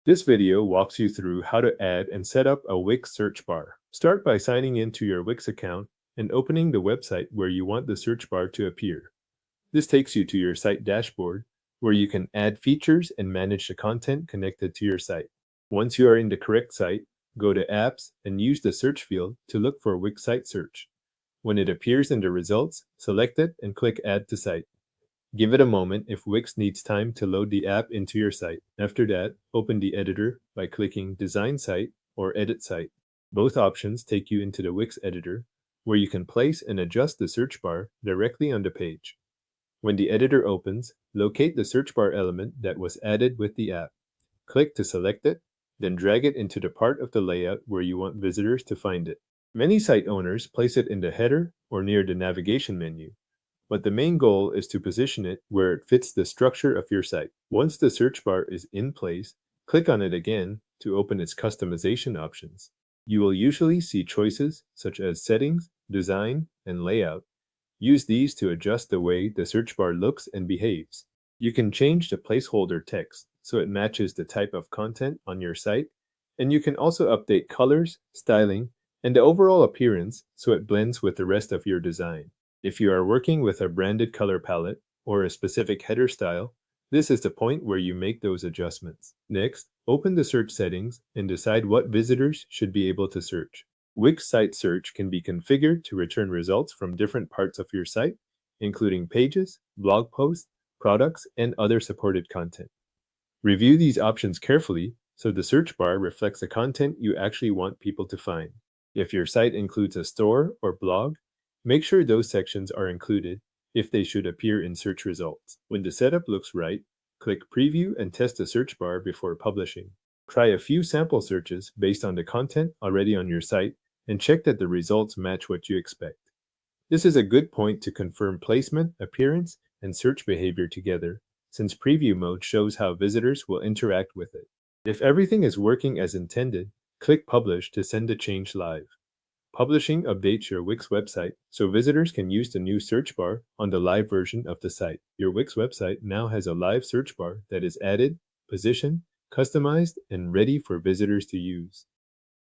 This video walks you through how to add and set up a Wix search bar. Start by signing into your Wix account and opening the website where you want the search bar to appear. This takes you to your site dashboard, where you can add features and manage the content connected to your site. Once you are in the correct site, go to Apps and use the search field to look for Wix Site Search. When it appears in the results, select it and click Add to Site. Give it a moment if Wix needs time to load the app into your site. After that, open the editor by clicking Design Site or Edit Site. Both options take you into the Wix editor, where you can place and adjust the search bar directly on the page. When the editor opens, locate the search bar element that was added with the app. Click to select it, then drag it into the part of the layout where you want visitors to find it. Many site owners place it in the header or near the navigation menu, but the main goal is to position it where it fits the structure of your site. Once the search bar is in place, click on it again to open its customization options. You will usually see choices such as Settings, Design, and Layout. Use these to adjust the way the search bar looks and behaves. You can change the placeholder text so it matches the type of content on your site, and you can also update colors, styling, and the overall appearance so it blends with the rest of your design. If you are working with a branded color palette or a specific header style, this is the point where you make those adjustments. Next, open the search settings and decide what visitors should be able to search. Wix Site Search can be configured to return results from different parts of your site, including pages, blog posts, products, and other supported content. Review these options carefully so the search bar reflects the content you actually want people to find. If your site includes a store or blog, make sure those sections are included if they should appear in search results. When the setup looks right, click Preview and test the search bar before publishing. Try a few sample searches based on the content already on your site and check that the results match what you expect. This is a good point to confirm placement, appearance, and search behavior together, since preview mode shows how visitors will interact with it. If everything is working as intended, click Publish to send the change live. Publishing updates your Wix website so visitors can use the new search bar on the live version of the site. Your Wix website now has a live search bar that is added, positioned, customized, and ready for visitors to use.